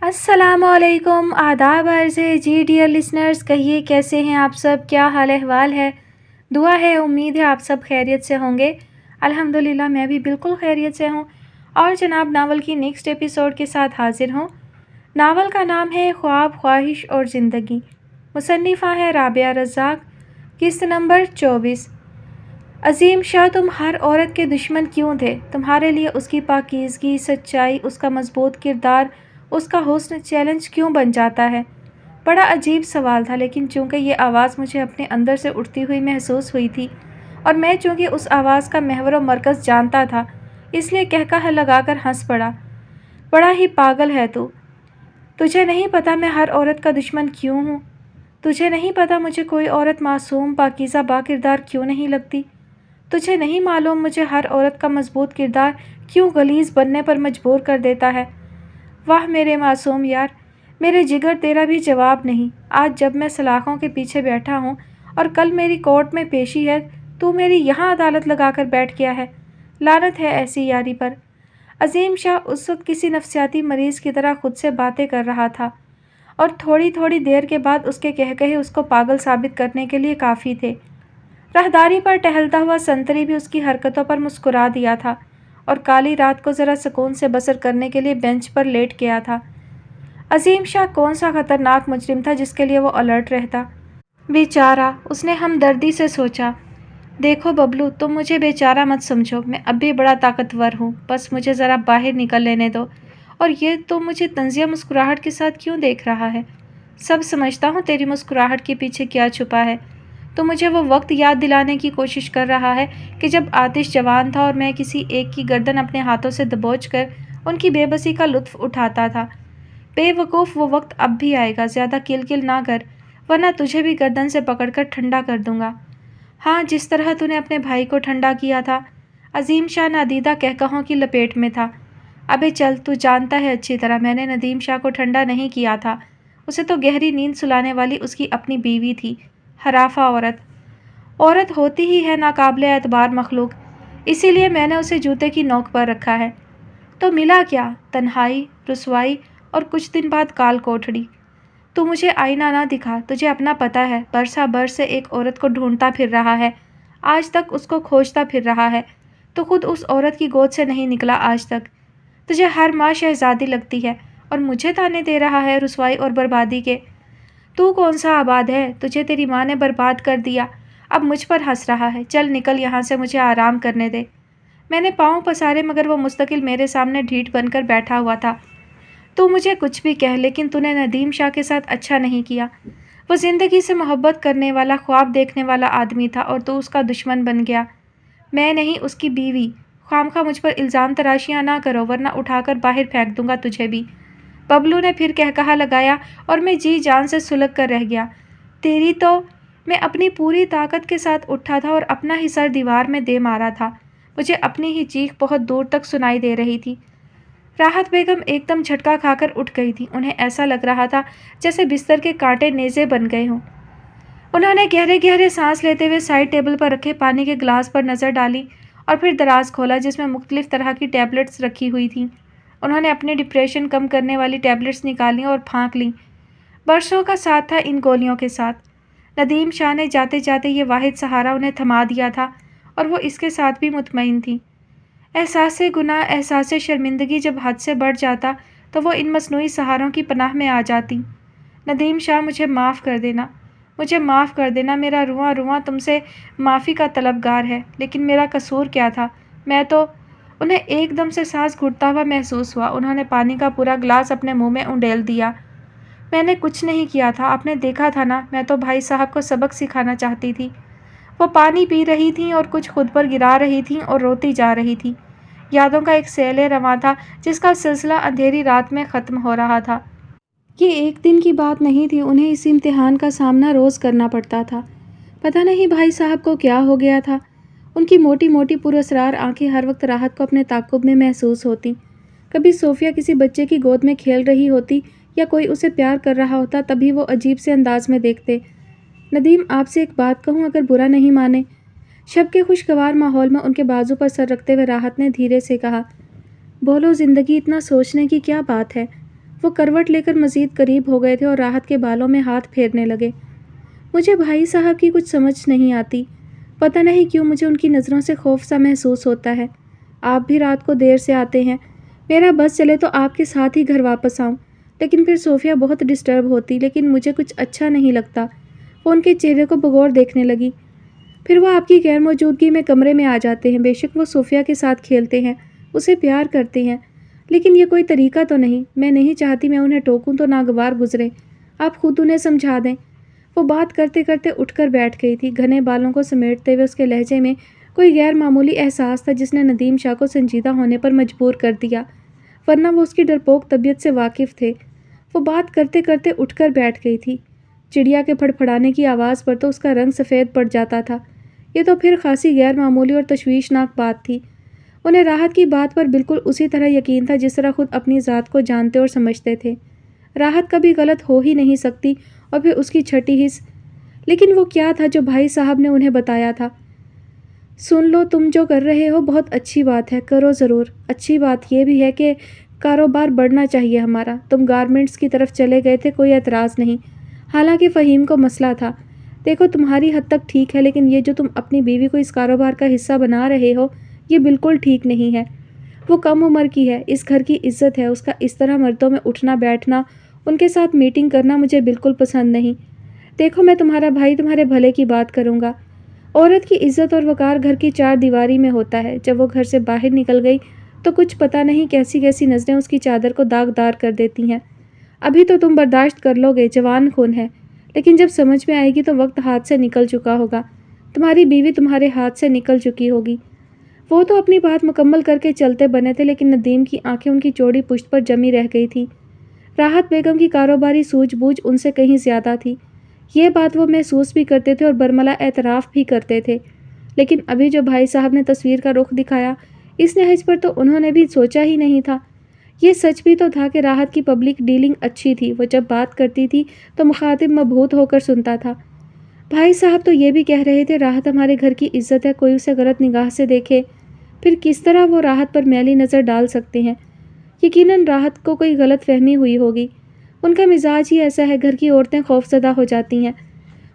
السلام علیکم، آداب عرض ہے جی ڈیئر لسنرز، کہیے کیسے ہیں آپ سب، کیا حال احوال ہے؟ دعا ہے، امید ہے آپ سب خیریت سے ہوں گے۔ الحمدللہ میں بھی بالکل خیریت سے ہوں اور جناب ناول کی نیکسٹ ایپیسوڈ کے ساتھ حاضر ہوں۔ ناول کا نام ہے خواب، خواہش اور زندگی، مصنفہ ہے رابعہ رزاق، قسط نمبر 24۔ عظیم شاہ، تم ہر عورت کے دشمن کیوں تھے؟ تمہارے لیے اس کی پاکیزگی، سچائی، اس کا مضبوط کردار، اس کا حسن چیلنج کیوں بن جاتا ہے؟ بڑا عجیب سوال تھا، لیکن چونکہ یہ آواز مجھے اپنے اندر سے اٹھتی ہوئی محسوس ہوئی تھی اور میں چونکہ اس آواز کا محور و مرکز جانتا تھا، اس لیے کہکہا لگا کر ہنس پڑا۔ بڑا ہی پاگل ہے تو۔ تجھے نہیں پتا میں ہر عورت کا دشمن کیوں ہوں؟ تجھے نہیں پتا مجھے کوئی عورت معصوم، پاکیزہ، با کردار کیوں نہیں لگتی؟ تجھے نہیں معلوم مجھے ہر عورت کا مضبوط کردار کیوں غلیظ بننے پر مجبور کر دیتا ہے؟ واہ میرے معصوم یار، میرے جگر، تیرا بھی جواب نہیں۔ آج جب میں سلاخوں کے پیچھے بیٹھا ہوں اور کل میری کورٹ میں پیشی ہے، تو میری یہاں عدالت لگا کر بیٹھ گیا ہے۔ لعنت ہے ایسی یاری پر۔ عظیم شاہ اس وقت کسی نفسیاتی مریض کی طرح خود سے باتیں کر رہا تھا اور تھوڑی تھوڑی دیر کے بعد اس کے کہکہے اس کو پاگل ثابت کرنے کے لیے کافی تھے۔ راہداری پر ٹہلتا ہوا سنتری بھی اس کی حرکتوں پر مسکرا دیا تھا اور کالی رات کو ذرا سکون سے بسر کرنے کے لیے بینچ پر لیٹ گیا تھا۔ عظیم شاہ کون سا خطرناک مجرم تھا جس کے لیے وہ الرٹ رہتا؟ بیچارہ، اس نے ہمدردی سے سوچا۔ دیکھو ببلو، تم مجھے بیچارہ مت سمجھو، میں اب بھی بڑا طاقتور ہوں، بس مجھے ذرا باہر نکل لینے دو۔ اور یہ تو مجھے طنزیہ مسکراہٹ کے ساتھ کیوں دیکھ رہا ہے؟ سب سمجھتا ہوں تیری مسکراہٹ کے پیچھے کیا چھپا ہے۔ تو مجھے وہ وقت یاد دلانے کی کوشش کر رہا ہے کہ جب آتش جوان تھا اور میں کسی ایک کی گردن اپنے ہاتھوں سے دبوچ کر ان کی بے بسی کا لطف اٹھاتا تھا۔ بے وقوف، وہ وقت اب بھی آئے گا، زیادہ کل کل نہ کر ورنہ تجھے بھی گردن سے پکڑ کر ٹھنڈا کر دوں گا۔ ہاں، جس طرح تو نے اپنے بھائی کو ٹھنڈا کیا تھا۔ عظیم شاہ نادیدہ کہکہوں کی لپیٹ میں تھا۔ ابے چل، تو جانتا ہے اچھی طرح میں نے ندیم شاہ کو ٹھنڈا نہیں کیا تھا، اسے تو گہری نیند سلانے والی اس کی اپنی بیوی تھی، ہرافہ عورت۔ عورت ہوتی ہی ہے ناقابل اعتبار مخلوق، اسی لیے میں نے اسے جوتے کی نوک پر رکھا ہے۔ تو ملا کیا؟ تنہائی، رسوائی اور کچھ دن بعد کال کوٹھڑی۔ تو مجھے آئینہ نہ دکھا، تجھے اپنا پتہ ہے، برسا برس سے ایک عورت کو ڈھونڈتا پھر رہا ہے، آج تک اس کو کھوجتا پھر رہا ہے، تو خود اس عورت کی گود سے نہیں نکلا آج تک۔ تجھے ہر ماں شہزادی لگتی ہے اور مجھے تانے دے رہا ہے رسوائی اور بربادی کے۔ تو کون سا آباد ہے؟ تجھے تیری ماں نے برباد کر دیا، اب مجھ پر ہنس رہا ہے۔ چل نکل یہاں سے، مجھے آرام کرنے دے۔ میں نے پاؤں پسارے مگر وہ مستقل میرے سامنے ڈھیٹ بن کر بیٹھا ہوا تھا۔ تو مجھے کچھ بھی کہہ، لیکن تو نے ندیم شاہ کے ساتھ اچھا نہیں کیا۔ وہ زندگی سے محبت کرنے والا، خواب دیکھنے والا آدمی تھا اور تو اس کا دشمن بن گیا۔ میں نہیں، اس کی بیوی۔ خوامخواہ مجھ پر الزام تراشیاں نہ کرو ورنہ اٹھا کر باہر پھینک دوں گا تجھے بھی۔ ببلو نے پھر کہکہا لگایا اور میں جی جان سے سلگ کر رہ گیا۔ تیری تو… میں اپنی پوری طاقت کے ساتھ اٹھا تھا اور اپنا ہی سر دیوار میں دے مارا تھا۔ مجھے اپنی ہی چیخ بہت دور تک سنائی دے رہی تھی۔ راحت بیگم ایک دم جھٹکا کھا کر اٹھ گئی تھی، انہیں ایسا لگ رہا تھا جیسے بستر کے کانٹے نیزے بن گئے ہوں۔ انہوں نے گہرے گہرے سانس لیتے ہوئے سائڈ ٹیبل پر رکھے پانی کے گلاس پر نظر ڈالی اور پھر دراز کھولا جس میں مختلف طرح کی ٹیبلٹس رکھی ہوئی تھیں۔ انہوں نے اپنی ڈپریشن کم کرنے والی ٹیبلٹس نکالیں اور پھانک لیں۔ برسوں کا ساتھ تھا ان گولیوں کے ساتھ۔ ندیم شاہ نے جاتے جاتے یہ واحد سہارا انہیں تھما دیا تھا اور وہ اس کے ساتھ بھی مطمئن تھی۔ احساس گناہ، احساس شرمندگی جب حد سے بڑھ جاتا تو وہ ان مصنوعی سہاروں کی پناہ میں آ جاتی۔ ندیم شاہ، مجھے معاف کر دینا، مجھے معاف کر دینا، میرا رواں رواں تم سے معافی کا طلبگار ہے، لیکن میرا قصور کیا تھا؟ میں تو… انہیں ایک دم سے سانس گھٹتا ہوا محسوس ہوا۔ انہوں نے پانی کا پورا گلاس اپنے منہ میں انڈیل دیا۔ میں نے کچھ نہیں کیا تھا، آپ نے دیکھا تھا نا، میں تو بھائی صاحب کو سبق سکھانا چاہتی تھی۔ وہ پانی پی رہی تھیں اور کچھ خود پر گرا رہی تھیں اور روتی جا رہی تھیں۔ یادوں کا ایک سیل رواں تھا جس کا سلسلہ اندھیری رات میں ختم ہو رہا تھا۔ یہ ایک دن کی بات نہیں تھی، انہیں اس امتحان کا سامنا روز کرنا پڑتا تھا۔ پتہ نہیں بھائی صاحب کو کیا ہو گیا تھا، ان کی موٹی موٹی پراسرار آنکھیں ہر وقت راحت کو اپنے تعاقب میں محسوس ہوتیں۔ کبھی صوفیہ کسی بچے کی گود میں کھیل رہی ہوتی یا کوئی اسے پیار کر رہا ہوتا، تبھی وہ عجیب سے انداز میں دیکھتے۔ ندیم، آپ سے ایک بات کہوں، اگر برا نہیں مانے؟ شب کے خوشگوار ماحول میں ان کے بازو پر سر رکھتے ہوئے راحت نے دھیرے سے کہا۔ بولو، زندگی اتنا سوچنے کی کیا بات ہے؟ وہ کروٹ لے کر مزید قریب ہو گئے تھے اور راحت کے بالوں میں ہاتھ پھیرنے لگے۔ مجھے بھائی صاحب کی کچھ سمجھ نہیں آتی، پتہ نہیں کیوں مجھے ان کی نظروں سے خوف سا محسوس ہوتا ہے۔ آپ بھی رات کو دیر سے آتے ہیں، میرا بس چلے تو آپ کے ساتھ ہی گھر واپس آؤں، لیکن پھر صوفیہ بہت ڈسٹرب ہوتی، لیکن مجھے کچھ اچھا نہیں لگتا۔ وہ ان کے چہرے کو بغور دیکھنے لگی۔ پھر وہ آپ کی غیر موجودگی میں کمرے میں آ جاتے ہیں، بے شک وہ صوفیہ کے ساتھ کھیلتے ہیں، اسے پیار کرتے ہیں، لیکن یہ کوئی طریقہ تو نہیں۔ میں نہیں چاہتی میں انہیں ٹوکوں تو ناگوار گزرے، آپ خود انہیں سمجھا دیں۔ وہ بات کرتے کرتے اٹھ کر بیٹھ گئی تھی، گھنے بالوں کو سمیٹتے ہوئے اس کے لہجے میں کوئی غیر معمولی احساس تھا جس نے ندیم شاہ کو سنجیدہ ہونے پر مجبور کر دیا، ورنہ وہ اس کی ڈرپوک طبیعت سے واقف تھے۔ وہ بات کرتے کرتے اٹھ کر بیٹھ گئی تھی۔ چڑیا کے پھڑپھڑانے کی آواز پر تو اس کا رنگ سفید پڑ جاتا تھا۔ یہ تو پھر خاصی غیر معمولی اور تشویشناک بات تھی۔ انہیں راحت کی بات پر بالکل اسی طرح یقین تھا جس طرح خود اپنی ذات کو جانتے اور سمجھتے تھے۔ راحت کبھی غلط ہو ہی نہیں سکتی، اور پھر اس کی چھٹی حص۔ لیکن وہ کیا تھا جو بھائی صاحب نے انہیں بتایا تھا؟ سن لو، تم جو کر رہے ہو بہت اچھی بات ہے، کرو ضرور۔ اچھی بات یہ بھی ہے کہ کاروبار بڑھنا چاہیے ہمارا۔ تم گارمنٹس کی طرف چلے گئے تھے، کوئی اعتراض نہیں، حالانکہ فہیم کو مسئلہ تھا۔ دیکھو تمہاری حد تک ٹھیک ہے، لیکن یہ جو تم اپنی بیوی کو اس کاروبار کا حصہ بنا رہے ہو، یہ بالکل ٹھیک نہیں ہے۔ وہ کم عمر کی ہے، اس گھر کی عزت ہے، اس کا اس طرح مردوں میں اٹھنا بیٹھنا، ان کے ساتھ میٹنگ کرنا مجھے بالکل پسند نہیں۔ دیکھو میں تمہارا بھائی تمہارے بھلے کی بات کروں گا۔ عورت کی عزت اور وقار گھر کی چار دیواری میں ہوتا ہے۔ جب وہ گھر سے باہر نکل گئی تو کچھ پتہ نہیں کیسی کیسی نظریں اس کی چادر کو داغدار کر دیتی ہیں۔ ابھی تو تم برداشت کر لو گے، جوان خون ہے، لیکن جب سمجھ میں آئے گی تو وقت ہاتھ سے نکل چکا ہوگا، تمہاری بیوی تمہارے ہاتھ سے نکل چکی ہوگی۔ وہ تو اپنی بات مکمل کر کے چلتے بنے تھے، لیکن ندیم کی آنکھیں ان کی چوڑی پشت پر جمی رہ گئی تھی۔ راحت بیگم کی کاروباری سوجھ بوجھ ان سے کہیں زیادہ تھی، یہ بات وہ محسوس بھی کرتے تھے اور برملا اعتراف بھی کرتے تھے۔ لیکن ابھی جو بھائی صاحب نے تصویر کا رخ دکھایا، اس نہج پر تو انہوں نے بھی سوچا ہی نہیں تھا۔ یہ سچ بھی تو تھا کہ راحت کی پبلک ڈیلنگ اچھی تھی، وہ جب بات کرتی تھی تو مخاطب مبہوت ہو کر سنتا تھا۔ بھائی صاحب تو یہ بھی کہہ رہے تھے راحت ہمارے گھر کی عزت ہے، کوئی اسے غلط نگاہ سے دیکھے پھر کس طرح وہ راحت پر میلی نظر ڈال سکتے ہیں۔ یقیناً راحت کو کوئی غلط فہمی ہوئی ہوگی، ان کا مزاج ہی ایسا ہے، گھر کی عورتیں خوفزدہ ہو جاتی ہیں۔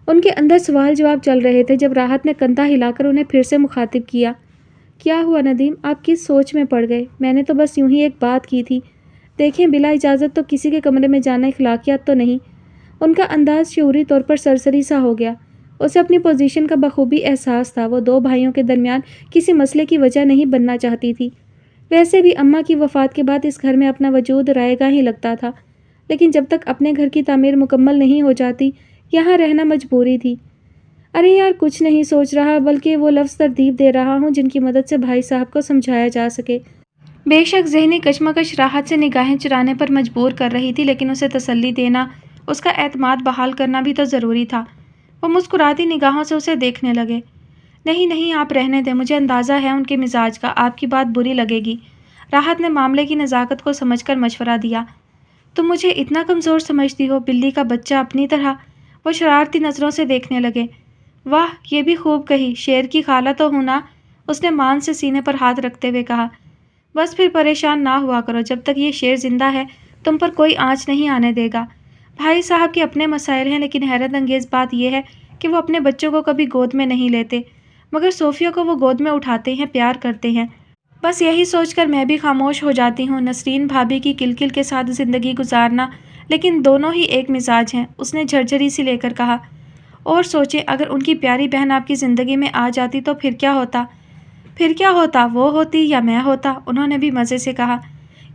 ان کے اندر سوال جواب چل رہے تھے جب راحت نے کندھا ہلا کر انہیں پھر سے مخاطب کیا۔ کیا ہوا ندیم، آپ کس سوچ میں پڑ گئے؟ میں نے تو بس یوں ہی ایک بات کی تھی۔ دیکھیں بلا اجازت تو کسی کے کمرے میں جانا اخلاقیات تو نہیں۔ ان کا انداز شعوری طور پر سرسری سا ہو گیا۔ اسے اپنی پوزیشن کا بخوبی احساس تھا، وہ دو بھائیوں کے درمیان کسی مسئلے کی وجہ نہیں بننا چاہتی تھی۔ ویسے بھی اماں کی وفات کے بعد اس گھر میں اپنا وجود رائے گاں ہی لگتا تھا، لیکن جب تک اپنے گھر کی تعمیر مکمل نہیں ہو جاتی یہاں رہنا مجبوری تھی۔ ارے یار کچھ نہیں سوچ رہا، بلکہ وہ لفظ ترتیب دے رہا ہوں جن کی مدد سے بھائی صاحب کو سمجھایا جا سکے۔ بے شک ذہنی کشمکش راحت سے نگاہیں چرانے پر مجبور کر رہی تھی، لیکن اسے تسلی دینا، اس کا اعتماد بحال کرنا بھی تو ضروری تھا۔ وہ مسکراتی نگاہوں سے اسے دیکھنے لگے۔ نہیں نہیں، آپ رہنے دیں، مجھے اندازہ ہے ان کے مزاج کا، آپ کی بات بری لگے گی۔ راحت نے معاملے کی نزاکت کو سمجھ کر مشورہ دیا۔ تم مجھے اتنا کمزور سمجھتی ہو، بلی کا بچہ اپنی طرح؟ وہ شرارتی نظروں سے دیکھنے لگے۔ واہ، یہ بھی خوب کہی، شیر کی خالہ تو ہوں نا، اس نے مان سے سینے پر ہاتھ رکھتے ہوئے کہا۔ بس پھر پریشان نہ ہوا کرو، جب تک یہ شیر زندہ ہے تم پر کوئی آنچ نہیں آنے دے گا۔ بھائی صاحب کے اپنے مسائل ہیں، لیکن حیرت انگیز بات یہ ہے کہ وہ اپنے بچوں کو کبھی گود میں نہیں لیتے، مگر صوفیہ کو وہ گود میں اٹھاتے ہیں، پیار کرتے ہیں۔ بس یہی سوچ کر میں بھی خاموش ہو جاتی ہوں، نسرین بھابھی کی کلکل کے ساتھ زندگی گزارنا، لیکن دونوں ہی ایک مزاج ہیں، اس نے جھرجھری سی لے کر کہا۔ اور سوچیں اگر ان کی پیاری بہن آپ کی زندگی میں آ جاتی تو پھر کیا ہوتا؟ پھر کیا ہوتا، وہ ہوتی یا میں ہوتا؟ انہوں نے بھی مزے سے کہا۔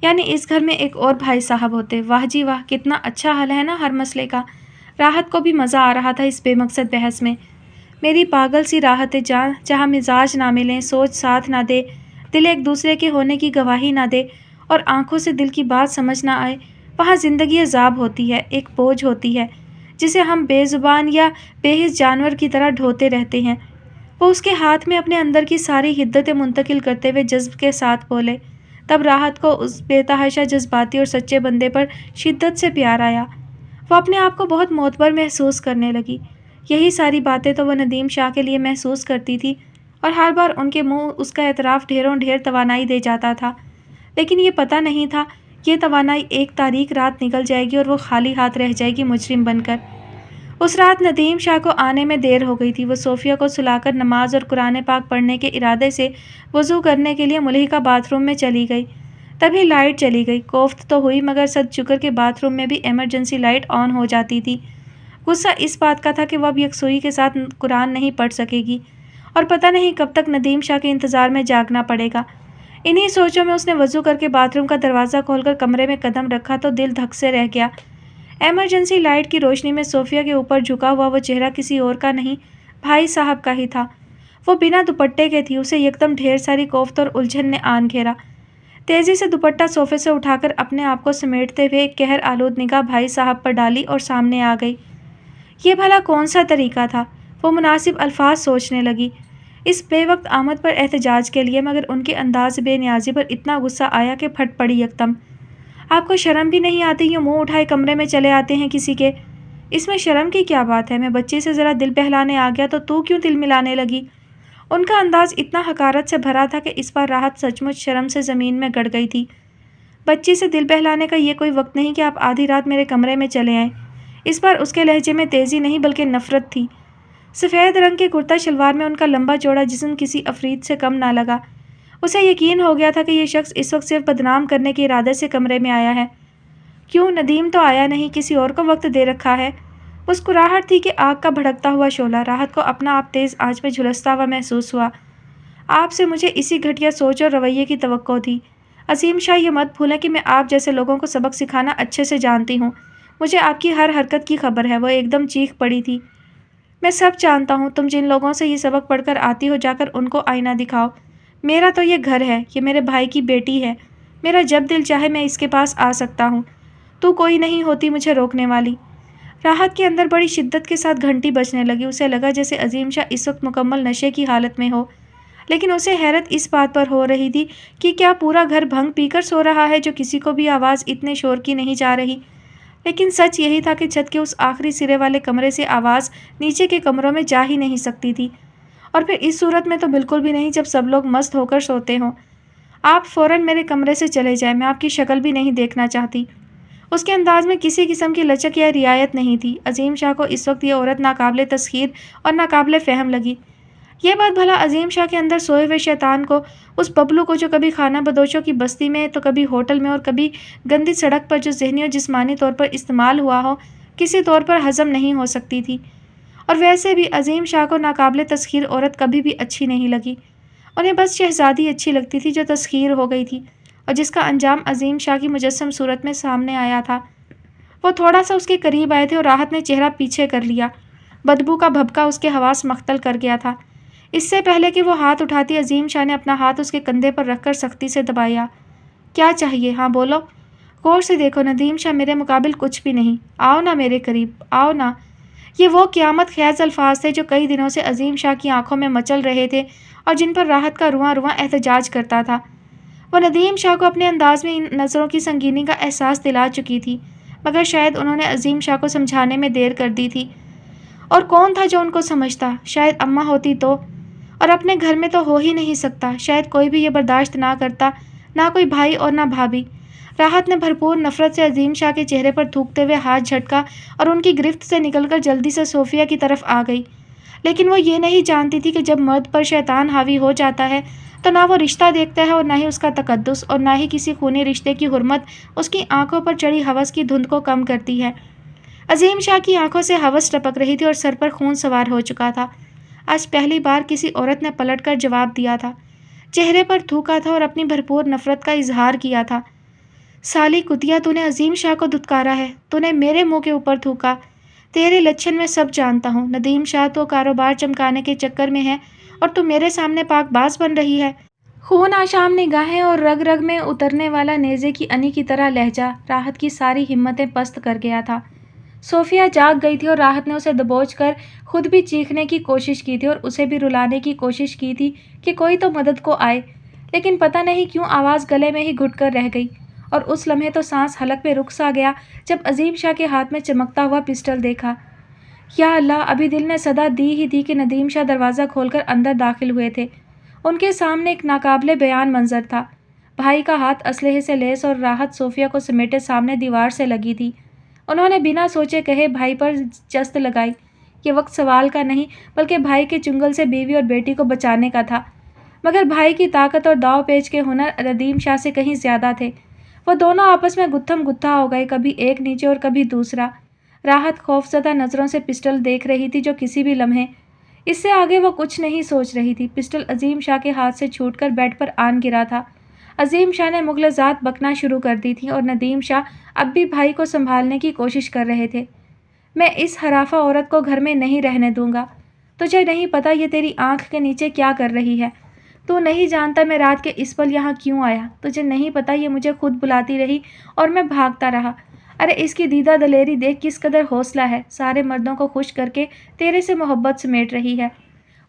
یعنی اس گھر میں ایک اور بھائی صاحب ہوتے؟ واہ جی واہ، کتنا اچھا حل ہے نا ہر مسئلے کا۔ راحت کو بھی مزہ آ رہا تھا اس بے مقصد بحث میں۔ میری پاگل سی راحت جاں، جہاں مزاج نہ ملیں، سوچ ساتھ نہ دے، دل ایک دوسرے کے ہونے کی گواہی نہ دے اور آنکھوں سے دل کی بات سمجھ نہ آئے، وہاں زندگی عذاب ہوتی ہے، ایک بوجھ ہوتی ہے جسے ہم بے زبان یا بے حس جانور کی طرح ڈھوتے رہتے ہیں۔ وہ اس کے ہاتھ میں اپنے اندر کی ساری حدتیں منتقل کرتے ہوئے جذب کے ساتھ بولے۔ تب راحت کو اس بے تحاشا جذباتی اور سچے بندے پر شدت سے پیار آیا۔ وہ اپنے آپ کو بہت معتبر محسوس کرنے لگی۔ یہی ساری باتیں تو وہ ندیم شاہ کے لیے محسوس کرتی تھی، اور ہر بار ان کے منہ اس کا اعتراف ڈھیروں ڈھیر توانائی دے جاتا تھا، لیکن یہ پتہ نہیں تھا یہ توانائی ایک تاریک رات نکل جائے گی اور وہ خالی ہاتھ رہ جائے گی مجرم بن کر۔ اس رات ندیم شاہ کو آنے میں دیر ہو گئی تھی۔ وہ صوفیہ کو سلا کر نماز اور قرآن پاک پڑھنے کے ارادے سے وضو کرنے کے لیے ملحقہ باتھ روم میں چلی گئی۔ تبھی لائٹ چلی گئی۔ کوفت تو ہوئی مگر صد شکر کے باتھ روم میں بھی ایمرجنسی لائٹ آن ہو جاتی تھی۔ غصہ اس بات کا تھا کہ وہ اب یکسوئی کے ساتھ قرآن نہیں پڑھ سکے گی اور پتہ نہیں کب تک ندیم شاہ کے انتظار میں جاگنا پڑے گا۔ انہی سوچوں میں اس نے وضو کر کے باتھ روم کا دروازہ کھول کر کمرے میں قدم رکھا تو دل دھک سے رہ گیا۔ ایمرجنسی لائٹ کی روشنی میں صوفیہ کے اوپر جھکا ہوا وہ چہرہ کسی اور کا نہیں، بھائی صاحب کا ہی تھا۔ وہ بنا دوپٹے کے تھی۔ اسے یکدم ڈھیر ساری کوفت اور الجھن نے آن گھیرا۔ تیزی سے دوپٹہ صوفے سے اٹھا کر اپنے آپ کو سمیٹتے ہوئے ایک قہر آلود نگاہ بھائی صاحب پر ڈالی اور سامنے آ گئی۔ یہ بھلا کون سا طریقہ تھا؟ وہ مناسب الفاظ سوچنے لگی اس بے وقت آمد پر احتجاج کے لیے، مگر ان کے انداز بے نیازی پر اتنا غصہ آیا کہ پھٹ پڑی یکدم۔ آپ کو شرم بھی نہیں آتی؟ یوں منہ اٹھائے کمرے میں چلے آتے ہیں کسی کے۔ اس میں شرم کی کیا بات ہے؟ میں بچی سے ذرا دل بہلانے آ گیا تو کیوں دل ملانے لگی؟ ان کا انداز اتنا حقارت سے بھرا تھا کہ اس بار راحت سچ مچ شرم سے زمین میں گڑ گئی تھی۔ بچی سے دل بہلانے کا یہ کوئی وقت نہیں کہ آپ آدھی رات میرے کمرے میں چلے آئیں۔ اس بار اس کے لہجے میں تیزی نہیں بلکہ نفرت تھی۔ سفید رنگ کے کرتا شلوار میں ان کا لمبا چوڑا جسم کسی عفریت سے کم نہ لگا۔ اسے یقین ہو گیا تھا کہ یہ شخص اس وقت صرف بدنام کرنے کے ارادے سے کمرے میں آیا ہے۔ کیوں ندیم تو آیا نہیں، کسی اور کو وقت دے رکھا ہے۔ مسکراہٹ تھی کہ آگ کا بھڑکتا ہوا شعلہ۔ راحت کو اپنا آپ تیز آنچ میں جھلستا ہوا محسوس ہوا۔ آپ سے مجھے اسی گھٹیا سوچ اور رویے کی توقع تھی۔ عظیم شاہ یہ مت بھولیں کہ میں آپ جیسے لوگوں کو سبق سکھانا اچھے سے جانتی ہوں۔ مجھے آپ کی ہر حرکت کی خبر ہے۔ وہ ایک دم چیخ پڑی تھی۔ میں سب جانتا ہوں۔ تم جن لوگوں سے یہ سبق پڑھ کر آتی ہو جا کر ان کو آئینہ دکھاؤ۔ میرا تو یہ گھر ہے، یہ میرے بھائی کی بیٹی ہے۔ میرا جب دل چاہے میں اس کے پاس آ سکتا ہوں۔ تو کوئی نہیں ہوتی مجھے روکنے والی۔ راحت کے اندر بڑی شدت کے ساتھ گھنٹی بجنے لگی۔ اسے لگا جیسے عظیم شاہ اس وقت مکمل نشے کی حالت میں ہو، لیکن اسے حیرت اس بات پر ہو رہی تھی کہ کیا پورا گھر بھنگ پی کر سو رہا ہے جو کسی کو بھی آواز اتنے شور کی نہیں جا رہی۔ لیکن سچ یہی تھا کہ چھت کے اس آخری سرے والے کمرے سے آواز نیچے کے کمروں میں جا ہی نہیں سکتی تھی، اور پھر اس صورت میں تو بالکل بھی نہیں جب سب لوگ مست ہو کر سوتے ہوں۔ آپ فوراً میرے کمرے سے چلے جائیں، میں آپ کی شکل بھی نہیں دیکھنا چاہتی۔ اس کے انداز میں کسی قسم کی لچک یا رعایت نہیں تھی۔ عظیم شاہ کو اس وقت یہ عورت ناقابل تسخیر اور ناقابل فہم لگی۔ یہ بات بھلا عظیم شاہ کے اندر سوئے ہوئے شیطان کو، اس ببلو کو جو کبھی خانہ بدوشوں کی بستی میں تو کبھی ہوٹل میں اور کبھی گندی سڑک پر جو ذہنی اور جسمانی طور پر استعمال ہوا ہو، کسی طور پر ہضم نہیں ہو سکتی تھی۔ اور ویسے بھی عظیم شاہ کو ناقابل تسخیر عورت کبھی بھی اچھی نہیں لگی۔ انہیں بس شہزادی اچھی لگتی تھی جو تسخیر ہو گئی تھی اور جس کا انجام عظیم شاہ کی مجسم صورت میں سامنے آیا تھا۔ وہ تھوڑا سا اس کے قریب آئے تھے اور راحت نے چہرہ پیچھے کر لیا۔ بدبو کا بھبکا اس کے حواس مختل کر گیا تھا۔ اس سے پہلے کہ وہ ہاتھ اٹھاتی، عظیم شاہ نے اپنا ہاتھ اس کے کندھے پر رکھ کر سختی سے دبایا۔ کیا چاہیے؟ ہاں بولو۔ غور سے دیکھو ندیم شاہ، میرے مقابل کچھ بھی نہیں۔ آؤ نا میرے قریب، آؤ نا۔ یہ وہ قیامت خیز الفاظ تھے جو کئی دنوں سے عظیم شاہ کی آنکھوں میں مچل رہے تھے اور جن پر راحت کا رواں رواں احتجاج کرتا تھا۔ وہ ندیم شاہ کو اپنے انداز میں ان نظروں کی سنگینی کا احساس دلا چکی تھی، مگر شاید انہوں نے عظیم شاہ کو سمجھانے میں دیر کر دی تھی۔ اور کون تھا جو ان کو سمجھتا؟ شاید اماں ہوتی تو، اور اپنے گھر میں تو ہو ہی نہیں سکتا۔ شاید کوئی بھی یہ برداشت نہ کرتا، نہ کوئی بھائی اور نہ بھابھی۔ راحت نے بھرپور نفرت سے عظیم شاہ کے چہرے پر تھوکتے ہوئے ہاتھ جھٹکا اور ان کی گرفت سے نکل کر جلدی سے صوفیہ کی طرف آ گئی۔ لیکن وہ یہ نہیں جانتی تھی کہ جب مرد پر شیطان حاوی ہو جاتا ہے تو نہ وہ رشتہ دیکھتا ہے اور نہ ہی اس کا تقدس، اور نہ ہی کسی خونی رشتے کی حرمت اس کی آنکھوں پر چڑھی ہوس کی دھند کو کم کرتی ہے۔ عظیم شاہ کی آنکھوں سے ہوس ٹپک رہی تھی اور سر پر خون سوار ہو چکا تھا۔ آج پہلی بار کسی عورت نے پلٹ کر جواب دیا تھا، چہرے پر تھوکا تھا اور اپنی بھرپور نفرت کا اظہار کیا تھا۔ سالی کتیا، تو نے عظیم شاہ کو دھتکارا ہے، تو نے میرے منہ کے اوپر تھوکا۔ تیرے لچھن میں سب جانتا ہوں۔ ندیم شاہ تو کاروبار چمکانے کے چکر میں ہے اور تو میرے سامنے پاک باز بن رہی ہے۔ خون آشام نگاہیں اور رگ رگ میں اترنے والا نیزے کی انی کی طرح لہجہ راحت کی ساری ہمتیں پست کر گیا تھا۔ صوفیہ جاگ گئی تھی اور راحت نے اسے دبوچ کر خود بھی چیخنے کی کوشش کی تھی اور اسے بھی رلانے کی کوشش کی تھی کہ کوئی تو مدد کو آئے، لیکن پتہ نہیں کیوں آواز گلے میں ہی گھٹ کر رہ گئی، اور اس لمحے تو سانس حلق پہ رک سا گیا جب عظیم شاہ کے ہاتھ میں چمکتا ہوا پسٹل دیکھا۔ یا اللہ! ابھی دل نے صدا دی ہی تھی کہ ندیم شاہ دروازہ کھول کر اندر داخل ہوئے تھے۔ ان کے سامنے ایک ناقابل بیان منظر تھا۔ بھائی کا ہاتھ اسلحے سے لیس اور راحت صوفیہ کو سمیٹے سامنے دیوار سے لگی تھی۔ انہوں نے بنا سوچے کہے بھائی پر جست لگائی۔ یہ وقت سوال کا نہیں بلکہ بھائی کے چنگل سے بیوی اور بیٹی کو بچانے کا تھا، مگر بھائی کی طاقت اور داؤ پیچ کے ہنر ندیم شاہ سے کہیں زیادہ تھے۔ وہ دونوں آپس میں گتھم گتھا ہو گئے، کبھی ایک نیچے اور کبھی دوسرا۔ راحت خوفزدہ نظروں سے پسٹل دیکھ رہی تھی جو کسی بھی لمحے، اس سے آگے وہ کچھ نہیں سوچ رہی تھی۔ پسٹل عظیم شاہ کے ہاتھ سے چھوٹ کر بیڈ پر آن گرا تھا۔ عظیم شاہ نے مغلظات بکنا شروع کر دی تھیں اور ندیم شاہ اب بھی بھائی کو سنبھالنے کی کوشش کر رہے تھے۔ میں اس حرافہ عورت کو گھر میں نہیں رہنے دوں گا۔ تجھے نہیں پتا یہ تیری آنکھ کے نیچے کیا کر رہی ہے۔ تو نہیں جانتا میں رات کے اس پل یہاں کیوں آیا۔ تجھے نہیں پتا یہ مجھے خود بلاتی رہی اور میں بھاگتا رہا۔ ارے اس کی دیدہ دلیری دیکھ کس قدر حوصلہ ہے، سارے مردوں کو خوش کر کے تیرے سے محبت سمیٹ رہی ہے۔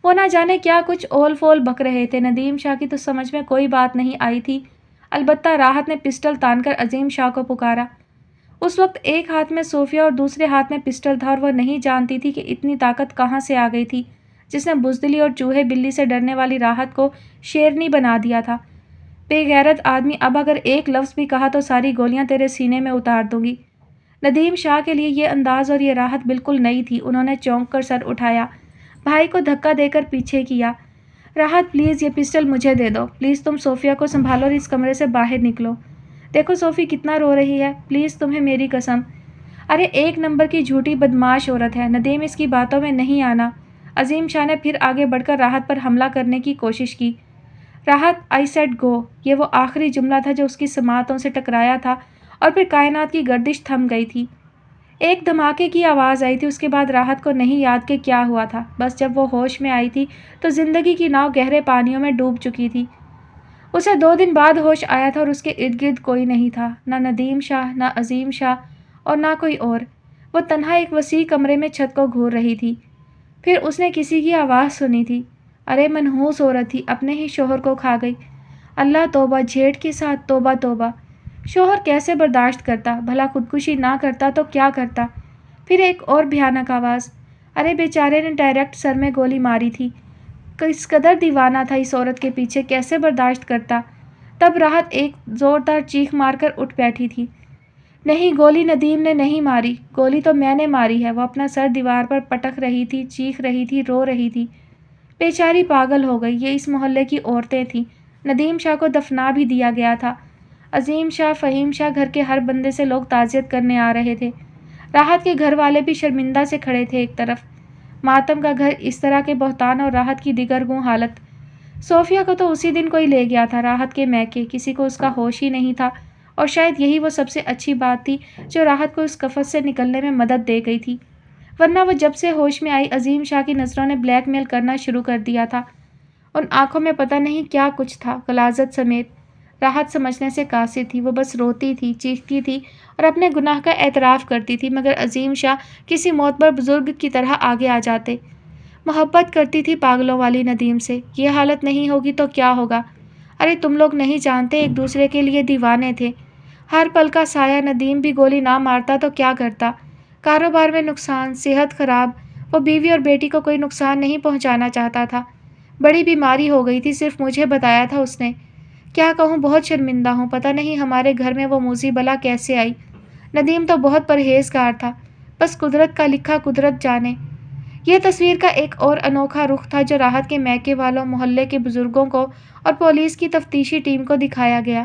وہ نہ جانے کیا کچھ اول فول بک رہے تھے۔ ندیم شاہ کی تو سمجھ میں کوئی بات نہیں آئی تھی، البتہ راحت نے پسٹل تان کر عظیم شاہ کو پکارا۔ اس وقت ایک ہاتھ میں صوفیہ اور دوسرے ہاتھ میں پسٹل تھا اور وہ نہیں جانتی تھی کہ اتنی طاقت کہاں سے آ گئی تھی جس نے بزدلی اور چوہے بلی سے ڈرنے والی راحت کو شیرنی بنا دیا تھا۔ بے غیرت آدمی، اب اگر ایک لفظ بھی کہا تو ساری گولیاں تیرے سینے میں اتار دوں گی۔ ندیم شاہ کے لیے یہ انداز اور یہ راحت بالکل نئی تھی۔ انہوں نے چونک کر سر اٹھایا، بھائی کو دھکا دے کر پیچھے کیا۔ راحت پلیز یہ پسٹل مجھے دے دو، پلیز تم صوفیہ کو سنبھالو اور اس کمرے سے باہر نکلو۔ دیکھو صوفی کتنا رو رہی ہے، پلیز تمہیں میری قسم۔ ارے ایک نمبر کی جھوٹی بدمعاش عورت ہے، ندیم اس کی باتوں میں نہیں آنا۔ عظیم شاہ نے پھر آگے بڑھ کر راحت پر حملہ کرنے کی کوشش کی۔ راحت آئی سیڈ گو، یہ وہ آخری جملہ تھا جو اس کی سماعتوں سے ٹکرایا تھا اور پھر کائنات کی گردش تھم گئی تھی۔ ایک دھماکے کی آواز آئی تھی، اس کے بعد راحت کو نہیں یاد کہ کیا ہوا تھا۔ بس جب وہ ہوش میں آئی تھی تو زندگی کی ناؤ گہرے پانیوں میں ڈوب چکی تھی۔ اسے 2 دن بعد ہوش آیا تھا اور اس کے ارد گرد کوئی نہیں تھا، نہ ندیم شاہ، نہ عظیم شاہ اور نہ کوئی اور۔ وہ تنہا ایک وسیع کمرے میں چھت کو گھور رہی تھی۔ پھر اس نے کسی کی آواز سنی تھی، ارے منحوس عورت تھی، اپنے ہی شوہر کو کھا گئی۔ اللہ توبہ، جھیٹ کے ساتھ توبہ توبہ۔ شوہر کیسے برداشت کرتا، بھلا خودکشی نہ کرتا تو کیا کرتا؟ پھر ایک اور بھیانک آواز، ارے بیچارے نے ڈائریکٹ سر میں گولی ماری تھی۔ کس قدر دیوانہ تھا اس عورت کے پیچھے، کیسے برداشت کرتا؟ تب راحت ایک زوردار چیخ مار کر اٹھ بیٹھی تھی۔ نہیں، گولی ندیم نے نہیں ماری، گولی تو میں نے ماری ہے۔ وہ اپنا سر دیوار پر پٹک رہی تھی، چیخ رہی تھی، رو رہی تھی۔ بیچاری پاگل ہو گئی، یہ اس محلے کی عورتیں تھیں۔ ندیم شاہ کو دفنا بھی دیا گیا تھا۔ عظیم شاہ، فہیم شاہ، گھر کے ہر بندے سے لوگ تعزیت کرنے آ رہے تھے۔ راحت کے گھر والے بھی شرمندہ سے کھڑے تھے ایک طرف، ماتم کا گھر، اس طرح کے بہتان اور راحت کی دیگرگوں حالت۔ صوفیہ کو تو اسی دن کوئی لے گیا تھا راحت کے میکے، کسی کو اس کا ہوش ہی نہیں تھا، اور شاید یہی وہ سب سے اچھی بات تھی جو راحت کو اس قفس سے نکلنے میں مدد دے گئی تھی، ورنہ وہ جب سے ہوش میں آئی عظیم شاہ کی نظروں نے بلیک میل کرنا شروع کر دیا تھا۔ ان آنکھوں میں پتہ نہیں کیا کچھ تھا، غلاظت سمیت۔ راحت سمجھنے سے قاصر تھی، وہ بس روتی تھی، چیختی تھی اور اپنے گناہ کا اعتراف کرتی تھی، مگر عظیم شاہ کسی معتبر بزرگ کی طرح آگے آ جاتے۔ محبت کرتی تھی پاگلوں والی ندیم سے، یہ حالت نہیں ہوگی تو کیا ہوگا؟ ارے تم لوگ نہیں جانتے، ایک دوسرے کے لیے دیوانے تھے۔ ہر پل کا سایہ، ندیم بھی گولی نہ مارتا تو کیا کرتا؟ کاروبار میں نقصان، صحت خراب، وہ بیوی اور بیٹی کو کوئی نقصان نہیں پہنچانا چاہتا تھا۔ بڑی بیماری ہو گئی تھی، صرف مجھے بتایا تھا اس نے۔ کیا کہوں، بہت شرمندہ ہوں، پتہ نہیں ہمارے گھر میں وہ موذی بلا کیسے آئی۔ ندیم تو بہت پرہیزگار تھا، بس قدرت کا لکھا قدرت جانے۔ یہ تصویر کا ایک اور انوکھا رخ تھا جو راحت کے میکے والوں، محلے کے بزرگوں کو اور پولیس کی تفتیشی ٹیم کو دکھایا گیا۔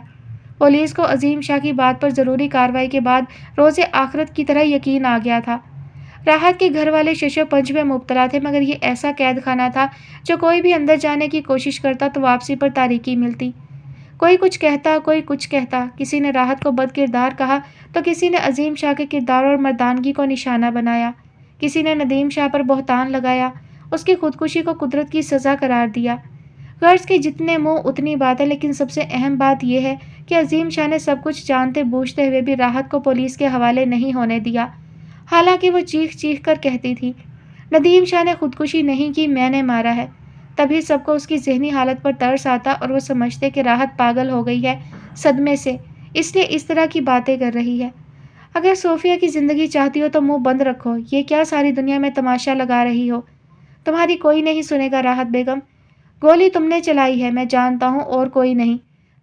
پولیس کو عظیم شاہ کی بات پر ضروری کارروائی کے بعد روز آخرت کی طرح یقین آ گیا تھا۔ راحت کے گھر والے شش و پنج میں مبتلا تھے، مگر یہ ایسا قید خانہ تھا جو کوئی بھی اندر جانے کی کوشش کرتا تو واپسی پر تاریکی ملتی۔ کوئی کچھ کہتا، کوئی کچھ کہتا، کسی نے راحت کو بد کردار کہا تو کسی نے عظیم شاہ کے کردار اور مردانگی کو نشانہ بنایا، کسی نے ندیم شاہ پر بہتان لگایا، اس کی خودکشی کو قدرت کی سزا قرار دیا۔ غرض کے جتنے منہ اتنی باتیں، لیکن سب سے اہم بات یہ ہے کہ عظیم شاہ نے سب کچھ جانتے بوجھتے ہوئے بھی راحت کو پولیس کے حوالے نہیں ہونے دیا، حالانکہ وہ چیخ چیخ کر کہتی تھی، ندیم شاہ نے خودکشی نہیں کی، میں نے مارا ہے۔ تبھی سب کو اس کی ذہنی حالت پر ترس آتا اور وہ سمجھتے کہ راحت پاگل ہو گئی ہے صدمے سے، اس لیے اس طرح کی باتیں کر رہی ہے۔ اگر صوفیہ کی زندگی چاہتی ہو تو منہ بند رکھو، یہ کیا ساری دنیا میں تماشا لگا رہی ہو؟ تمہاری کوئی نہیں سنے گا راحت بیگم، گولی تم نے چلائی ہے، میں جانتا ہوں، اور کوئی نہیں۔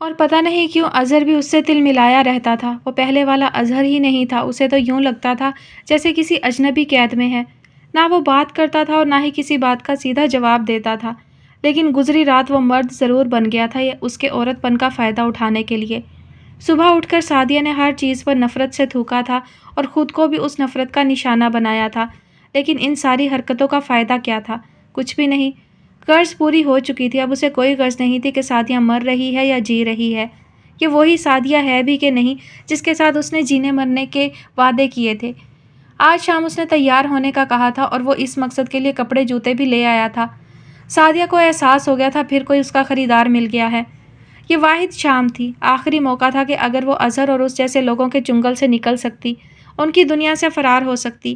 اور پتہ نہیں کیوں اظہر بھی اس سے تل ملایا رہتا تھا۔ وہ پہلے والا اظہر ہی نہیں تھا، اسے تو یوں لگتا تھا جیسے کسی اجنبی قید میں ہے۔ نہ وہ بات کرتا تھا اور نہ ہی کسی بات کا سیدھا جواب دیتا تھا، لیکن گزری رات وہ مرد ضرور بن گیا تھا اس کے عورت پن کا فائدہ اٹھانے کے لیے۔ صبح اٹھ کر سعدیہ نے ہر چیز پر نفرت سے تھوکا تھا اور خود کو بھی اس نفرت کا نشانہ بنایا تھا، لیکن ان ساری حرکتوں کا فائدہ کیا تھا؟ کچھ بھی نہیں۔ غرض پوری ہو چکی تھی، اب اسے کوئی غرض نہیں تھی کہ سعدیہ مر رہی ہے یا جی رہی ہے۔ یہ وہی سعدیہ ہے بھی کہ نہیں جس کے ساتھ اس نے جینے مرنے کے وعدے کیے تھے۔ آج شام اس نے تیار ہونے کا کہا تھا اور وہ اس مقصد کے لیے کپڑے جوتے بھی لے آیا تھا۔ سعدیہ کو احساس ہو گیا تھا پھر کوئی اس کا خریدار مل گیا ہے۔ یہ واحد شام تھی، آخری موقع تھا کہ اگر وہ اظہر اور اس جیسے لوگوں کے چنگل سے نکل سکتی، ان کی دنیا سے فرار ہو سکتی۔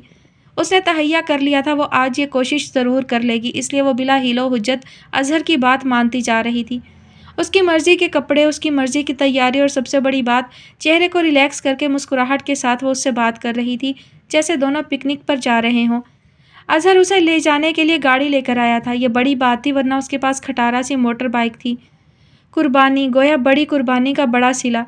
اس نے تہیہ کر لیا تھا وہ آج یہ کوشش ضرور کر لے گی، اس لیے وہ بلا حیل و حجت اظہر کی بات مانتی جا رہی تھی۔ اس کی مرضی کے کپڑے، اس کی مرضی کی تیاری اور سب سے بڑی بات، چہرے کو ریلیکس کر کے مسکراہٹ کے ساتھ وہ اس سے بات کر رہی تھی جیسے دونوں پکنک پر جا رہے ہوں۔ اظہر اسے لے جانے کے لیے گاڑی لے کر آیا تھا، یہ بڑی بات تھی ورنہ اس کے پاس کھٹارا سی موٹر بائیک تھی۔ قربانی، گویا بڑی قربانی کا بڑا صلہ۔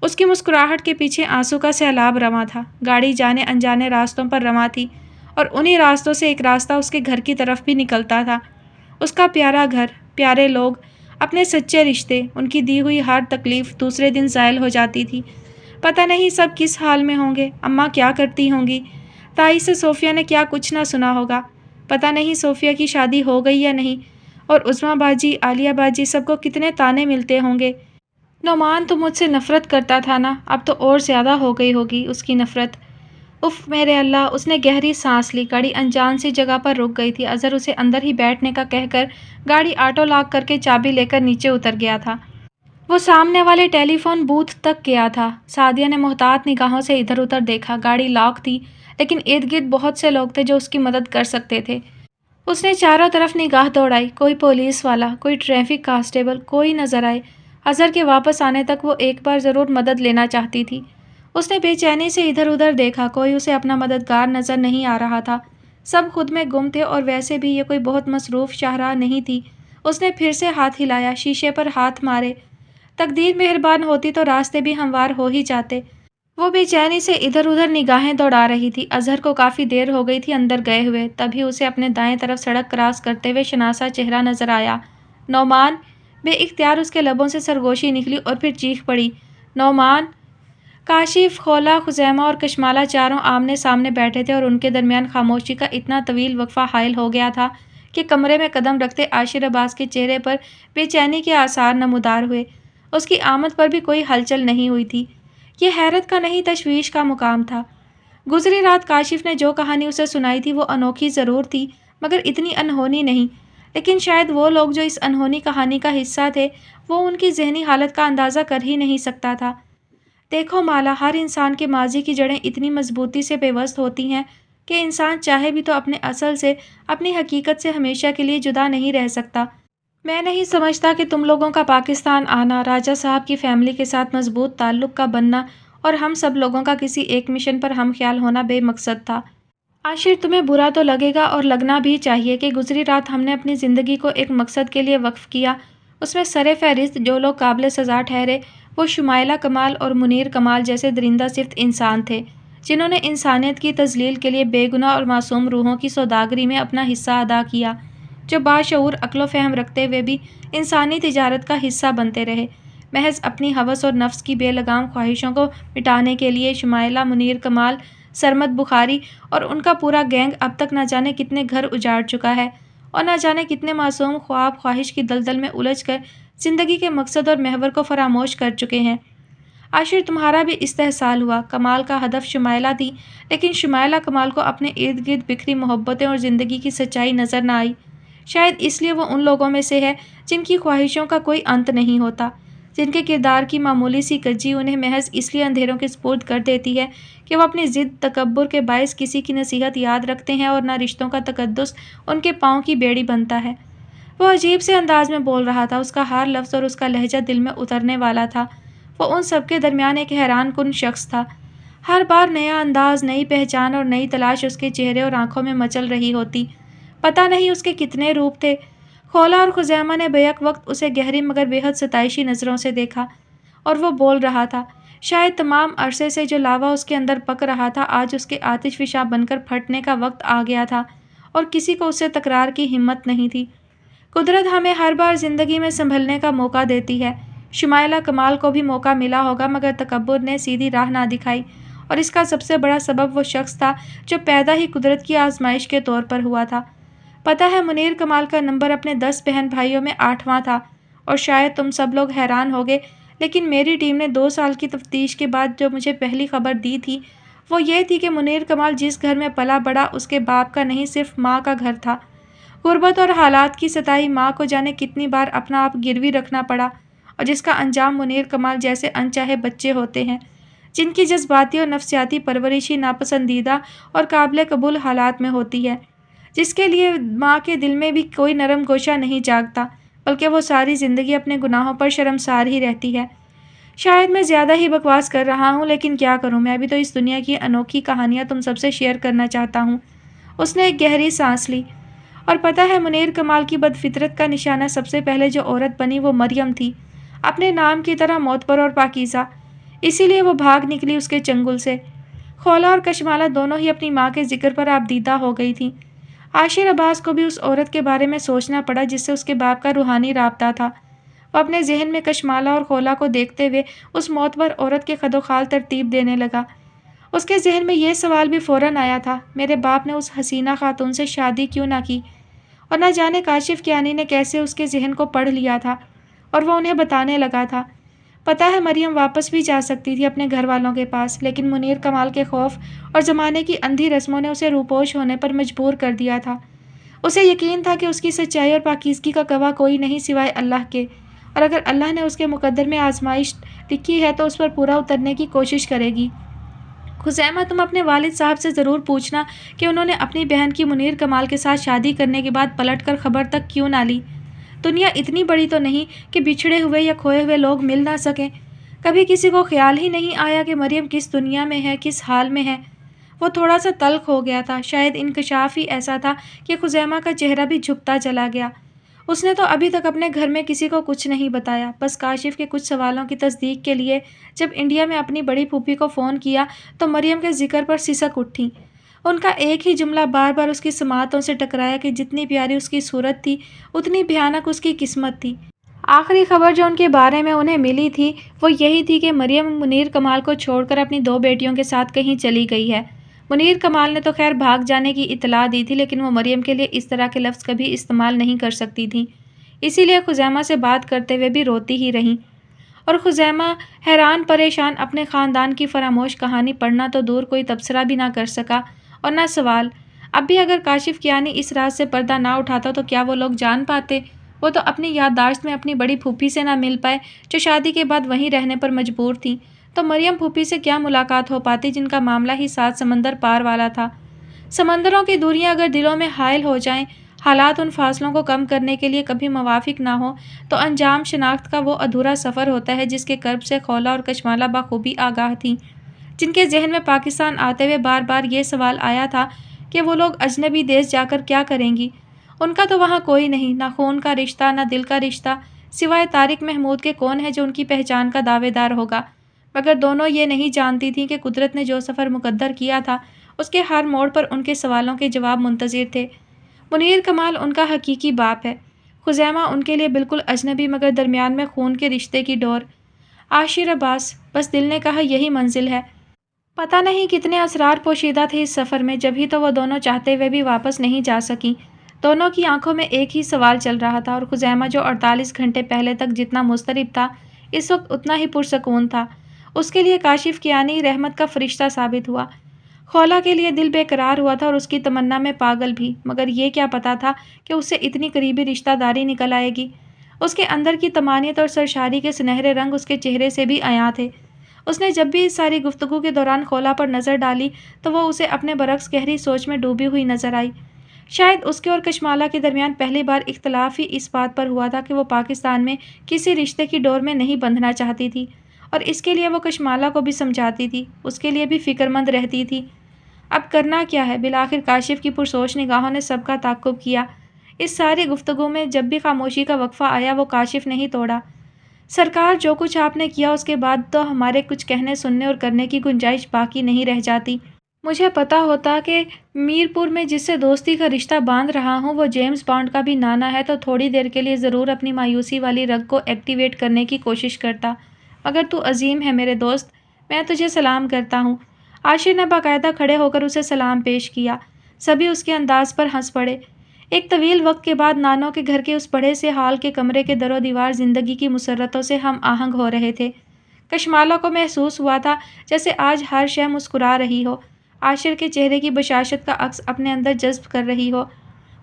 اس کی مسکراہٹ کے پیچھے آنسو کا سیلاب رواں تھا۔ گاڑی جانے انجانے راستوں پر رواں تھی اور انہی راستوں سے ایک راستہ اس کے گھر کی طرف بھی نکلتا تھا۔ اس کا پیارا گھر، پیارے لوگ، اپنے سچے رشتے، ان کی دی ہوئی ہر تکلیف دوسرے دن زائل ہو جاتی تھی۔ پتہ نہیں سب کس حال میں ہوں گے، اماں کیا کرتی ہوں گی، تائی سے صوفیہ نے کیا کچھ نہ سنا ہوگا، پتہ نہیں صوفیہ کی شادی ہو گئی یا نہیں، اور عظمیٰ باجی، عالیہ باجی، سب کو کتنے تانے ملتے ہوں گے۔ نعمان تو مجھ سے نفرت کرتا تھا نا، اب تو اور زیادہ ہو گئی ہوگی اس کی نفرت۔ اف میرے اللہ! اس نے گہری سانس لی، گاڑی انجان سی جگہ پر رک گئی تھی۔ اظہر اسے اندر ہی بیٹھنے کا کہہ کر گاڑی آٹو لاک کر کے چابی لے کر نیچے اتر گیا تھا۔ وہ سامنے والے ٹیلی فون بوتھ تک گیا تھا۔ سعدیہ نے محتاط نگاہوں سے ادھر ادھر دیکھا، گاڑی لاک تھی لیکن ارد گرد بہت سے لوگ تھے جو اس کی مدد کر سکتے تھے۔ اس نے چاروں طرف نگاہ دوڑائی، کوئی پولیس والا، کوئی ٹریفک کانسٹیبل، کوئی نظر آئے۔ اظہر کے واپس آنے تک وہ ایک بار ضرور مدد لینا چاہتی تھی۔ اس نے بے چینی سے ادھر ادھر دیکھا، کوئی اسے اپنا مددگار نظر نہیں آ رہا تھا، سب خود میں گم تھے اور ویسے بھی یہ کوئی بہت مصروف شاہراہ نہیں تھی۔ اس نے پھر سے ہاتھ ہلایا، شیشے پر ہاتھ مارے، تقدیر مہربان ہوتی تو راستے بھی ہموار ہو ہی جاتے۔ وہ بے چینی سے ادھر ادھر نگاہیں دوڑا رہی تھی۔ اظہر کو کافی دیر ہو گئی تھی اندر گئے ہوئے، تبھی اسے اپنے دائیں طرف سڑک کراس کرتے ہوئے شناسا چہرہ نظر آیا، نعمان! بے اختیار اس کے لبوں سے سرگوشی نکلی اور پھر چیخ پڑی، نعمان! کاشف، خولا، خزیمہ اور کشمالہ چاروں آمنے سامنے بیٹھے تھے اور ان کے درمیان خاموشی کا اتنا طویل وقفہ حائل ہو گیا تھا کہ کمرے میں قدم رکھتے عاشر عباس کے چہرے پر بے چینی کے آثار نمودار ہوئے۔ اس کی آمد پر بھی کوئی ہلچل نہیں ہوئی تھی۔ یہ حیرت کا نہیں، تشویش کا مقام تھا۔ گزری رات کاشف نے جو کہانی اسے سنائی تھی وہ انوکھی ضرور تھی مگر اتنی انہونی نہیں، لیکن شاید وہ لوگ جو اس انہونی کہانی کا حصہ تھے وہ ان کی ذہنی حالت کا اندازہ کر ہی نہیں سکتا تھا۔ دیکھو مالا، ہر انسان کے ماضی کی جڑیں اتنی مضبوطی سے پیوست ہوتی ہیں کہ انسان چاہے بھی تو اپنے اصل سے، اپنی حقیقت سے ہمیشہ کے لیے جدا نہیں رہ سکتا۔ میں نہیں سمجھتا کہ تم لوگوں کا پاکستان آنا، راجہ صاحب کی فیملی کے ساتھ مضبوط تعلق کا بننا اور ہم سب لوگوں کا کسی ایک مشن پر ہم خیال ہونا بے مقصد تھا۔ عاشر، تمہیں برا تو لگے گا اور لگنا بھی چاہیے کہ گزری رات ہم نے اپنی زندگی کو ایک مقصد کے لیے وقف کیا۔ اس میں سر فہرست جو لوگ قابل سزا ٹھہرے وہ شمائلہ کمال اور منیر کمال جیسے درندہ صفت انسان تھے، جنہوں نے انسانیت کی تذلیل کے لیے بے گناہ اور معصوم روحوں کی سوداگری میں اپنا حصہ ادا کیا، جو باشعور عقل و فہم رکھتے ہوئے بھی انسانی تجارت کا حصہ بنتے رہے، محض اپنی ہوس اور نفس کی بے لگام خواہشوں کو مٹانے کے لیے۔ شمائلہ، منیر کمال، سرمد بخاری اور ان کا پورا گینگ اب تک نہ جانے کتنے گھر اجاڑ چکا ہے اور نہ جانے کتنے معصوم خواب خواہش کی دلدل میں الجھ کر زندگی کے مقصد اور محور کو فراموش کر چکے ہیں۔ عاشر، تمہارا بھی استحصال ہوا۔ کمال کا ہدف شمائلہ تھی، لیکن شمائلہ کمال کو اپنے ارد گرد بکھری محبتیں اور زندگی کی سچائی نظر نہ آئی۔ شاید اس لیے وہ ان لوگوں میں سے ہے جن کی خواہشوں کا کوئی انت نہیں ہوتا، جن کے کردار کی معمولی سی کجی انہیں محض اس لیے اندھیروں کے سپرد کر دیتی ہے کہ وہ اپنی ضد تکبر کے باعث کسی کی نصیحت یاد رکھتے ہیں اور نہ رشتوں کا تقدس ان کے پاؤں کی بیڑی بنتا ہے۔ وہ عجیب سے انداز میں بول رہا تھا، اس کا ہر لفظ اور اس کا لہجہ دل میں اترنے والا تھا۔ وہ ان سب کے درمیان ایک حیران کن شخص تھا۔ ہر بار نیا انداز، نئی پہچان اور نئی تلاش اس کے چہرے اور آنکھوں میں مچل رہی ہوتی۔ پتہ نہیں اس کے کتنے روپ تھے، خولا اور خزیمہ نے بیک وقت اسے گہری مگر بے حد ستائشی نظروں سے دیکھا اور وہ بول رہا تھا۔ شاید تمام عرصے سے جو لاوا اس کے اندر پک رہا تھا آج اس کے آتش فشاں بن کر پھٹنے کا وقت آ گیا تھا اور کسی کو اس سے تکرار کی ہمت نہیں تھی۔ قدرت ہمیں ہر بار زندگی میں سنبھلنے کا موقع دیتی ہے۔ شمائلہ کمال کو بھی موقع ملا ہوگا مگر تکبر نے سیدھی راہ نہ دکھائی اور اس کا سب سے بڑا سبب وہ شخص تھا جو پیدا ہی قدرت کی آزمائش کے طور پر ہوا تھا۔ پتہ ہے منیر کمال کا نمبر اپنے 10 بہن بھائیوں میں 8واں تھا اور شاید تم سب لوگ حیران ہوگے لیکن میری ٹیم نے 2 سال کی تفتیش کے بعد جو مجھے پہلی خبر دی تھی وہ یہ تھی کہ منیر کمال جس گھر میں پلا بڑا اس کے باپ کا نہیں صرف ماں کا گھر تھا۔ غربت اور حالات کی ستائی ماں کو جانے کتنی بار اپنا آپ گروی رکھنا پڑا اور جس کا انجام منیر کمال جیسے انچاہے بچے ہوتے ہیں جن کی جذباتی اور نفسیاتی پرورشی ناپسندیدہ اور قابل قبول حالات میں ہوتی ہے، جس کے لیے ماں کے دل میں بھی کوئی نرم گوشہ نہیں جاگتا بلکہ وہ ساری زندگی اپنے گناہوں پر شرمسار ہی رہتی ہے۔ شاید میں زیادہ ہی بکواس کر رہا ہوں لیکن کیا کروں، میں بھی تو اس دنیا کی انوکھی کہانیاں تم سب سے شیئر کرنا چاہتا ہوں۔ اس نے ایک گہری سانس لی اور پتہ ہے منیر کمال کی بدفطرت کا نشانہ سب سے پہلے جو عورت بنی وہ مریم تھی، اپنے نام کی طرح معتبر اور پاکیزہ، اسی لیے وہ بھاگ نکلی اس کے چنگل سے۔ خولا اور کشمالہ دونوں ہی اپنی ماں کے ذکر پر آبدیدہ ہو گئی تھیں۔ عاشر عباس کو بھی اس عورت کے بارے میں سوچنا پڑا جس سے اس کے باپ کا روحانی رابطہ تھا۔ وہ اپنے ذہن میں کشمالہ اور خولا کو دیکھتے ہوئے اس معتبر عورت کے خد و خال ترتیب دینے لگا۔ اس کے ذہن میں یہ سوال بھی فوراً آیا تھا، میرے باپ نے اس حسینہ خاتون سے شادی کیوں نہ کی؟ اور نہ جانے کاشف کیانی نے کیسے اس کے ذہن کو پڑھ لیا تھا اور وہ انہیں بتانے لگا تھا۔ پتہ ہے مریم واپس بھی جا سکتی تھی اپنے گھر والوں کے پاس لیکن منیر کمال کے خوف اور زمانے کی اندھی رسموں نے اسے روپوش ہونے پر مجبور کر دیا تھا۔ اسے یقین تھا کہ اس کی سچائی اور پاکیزگی کا گواہ کوئی نہیں سوائے اللہ کے، اور اگر اللہ نے اس کے مقدر میں آزمائش لکھی ہے تو اس پر پورا اترنے کی کوشش کرے گی۔ خزیمہ تم اپنے والد صاحب سے ضرور پوچھنا کہ انہوں نے اپنی بہن کی منیر کمال کے ساتھ شادی کرنے کے بعد پلٹ کر خبر تک کیوں نہ لی۔ دنیا اتنی بڑی تو نہیں کہ بچھڑے ہوئے یا کھوئے ہوئے لوگ مل نہ سکیں۔ کبھی کسی کو خیال ہی نہیں آیا کہ مریم کس دنیا میں ہے، کس حال میں ہے۔ وہ تھوڑا سا تلخ ہو گیا تھا، شاید انکشاف ہی ایسا تھا کہ خزیمہ کا چہرہ بھی جھکتا چلا گیا۔ اس نے تو ابھی تک اپنے گھر میں کسی کو کچھ نہیں بتایا، بس کاشف کے کچھ سوالوں کی تصدیق کے لیے جب انڈیا میں اپنی بڑی پھوپھی کو فون کیا تو مریم کے ذکر پر سسک اٹھیں۔ ان کا ایک ہی جملہ بار بار اس کی سماعتوں سے ٹکرایا کہ جتنی پیاری اس کی صورت تھی اتنی بھیانک اس کی قسمت تھی۔ آخری خبر جو ان کے بارے میں انہیں ملی تھی وہ یہی تھی کہ مریم منیر کمال کو چھوڑ کر اپنی 2 بیٹیوں کے ساتھ کہیں چلی گئی ہے۔ منیر کمال نے تو خیر بھاگ جانے کی اطلاع دی تھی لیکن وہ مریم کے لیے اس طرح کے لفظ کبھی استعمال نہیں کر سکتی تھیں، اسی لیے خزیمہ سے بات کرتے ہوئے بھی روتی ہی رہیں۔ اور خزیمہ حیران پریشان اپنے خاندان کی فراموش کہانی پڑھنا تو دور کوئی تبصرہ بھی نہ کر سکا اور نہ سوال۔ اب بھی اگر کاشف کیانی اس راز سے پردہ نہ اٹھاتا تو کیا وہ لوگ جان پاتے؟ وہ تو اپنی یادداشت میں اپنی بڑی پھوپھی سے نہ مل پائے جو شادی کے بعد وہیں رہنے پر مجبور تھیں، تو مریم پھوپھی سے کیا ملاقات ہو پاتی جن کا معاملہ ہی 7 سمندر پار والا تھا۔ سمندروں کی دوریاں اگر دلوں میں حائل ہو جائیں، حالات ان فاصلوں کو کم کرنے کے لیے کبھی موافق نہ ہو تو انجام شناخت کا وہ ادھورا سفر ہوتا ہے جس کے کرب سے خولا اور کشمالہ بخوبی آگاہ تھیں، جن کے ذہن میں پاکستان آتے ہوئے بار بار یہ سوال آیا تھا کہ وہ لوگ اجنبی دیش جا کر کیا کریں گی۔ ان کا تو وہاں کوئی نہیں، نہ خون کا رشتہ نہ دل کا رشتہ، سوائے طارق محمود کے کون ہے جو ان کی پہچان کا دعوے دار ہوگا۔ مگر دونوں یہ نہیں جانتی تھیں کہ قدرت نے جو سفر مقدر کیا تھا اس کے ہر موڑ پر ان کے سوالوں کے جواب منتظر تھے۔ منیر کمال ان کا حقیقی باپ ہے، خزیمہ ان کے لیے بالکل اجنبی مگر درمیان میں خون کے رشتے کی ڈور۔ عاشر عباس، بس دل نے کہا یہی منزل ہے۔ پتہ نہیں کتنے اسرار پوشیدہ تھے اس سفر میں، جبھی تو وہ دونوں چاہتے ہوئے بھی واپس نہیں جا سکیں۔ دونوں کی آنکھوں میں ایک ہی سوال چل رہا تھا اور خزیمہ جو 48 گھنٹے پہلے تک جتنا مضطرب تھا اس وقت اتنا ہی پرسکون تھا۔ اس کے لیے کاشف کیانی رحمت کا فرشتہ ثابت ہوا، خولا کے لیے دل بے قرار ہوا تھا اور اس کی تمنا میں پاگل بھی، مگر یہ کیا پتا تھا کہ اس سے اتنی قریبی رشتہ داری نکل آئے گی۔ اس کے اندر کی طمانینت اور سرشاری کے سنہرے رنگ اس کے چہرے سے بھی عیاں تھے۔ اس نے جب بھی اس ساری گفتگو کے دوران خولا پر نظر ڈالی تو وہ اسے اپنے برعکس گہری سوچ میں ڈوبی ہوئی نظر آئی۔ شاید اس کے اور کشمالہ کے درمیان پہلی بار اختلاف ہی اس بات پر ہوا تھا کہ وہ پاکستان میں کسی رشتے کی ڈور میں نہیں بندھنا چاہتی تھی، اور اس کے لیے وہ کشمالہ کو بھی سمجھاتی تھی، اس کے لیے بھی فکر مند رہتی تھی۔ اب کرنا کیا ہے؟ بالآخر کاشف کی پرسوچ نگاہوں نے سب کا تعاقب کیا۔ اس ساری گفتگو میں جب بھی خاموشی کا وقفہ آیا وہ کاشف نہیں توڑا۔ سرکار، جو کچھ آپ نے کیا اس کے بعد تو ہمارے کچھ کہنے سننے اور کرنے کی گنجائش باقی نہیں رہ جاتی۔ مجھے پتا ہوتا کہ میرپور میں جس سے دوستی کا رشتہ باندھ رہا ہوں وہ جیمز بانڈ کا بھی نانا ہے تو تھوڑی دیر کے لیے ضرور اپنی مایوسی والی رگ کو ایکٹیویٹ کرنے کی کوشش کرتا۔ مگر تو عظیم ہے میرے دوست، میں تجھے سلام کرتا ہوں۔ عاشر نے باقاعدہ کھڑے ہو کر اسے سلام پیش کیا۔ سبھی اس کے انداز پر ہنس پڑے۔ ایک طویل وقت کے بعد نانو کے گھر کے اس بڑے سے ہال کے کمرے کے در و دیوار زندگی کی مسرتوں سے ہم آہنگ ہو رہے تھے۔ کشمالہ کو محسوس ہوا تھا جیسے آج ہر شے مسکرا رہی ہو، عاشر کے چہرے کی بشاشت کا عکس اپنے اندر جذب کر رہی ہو۔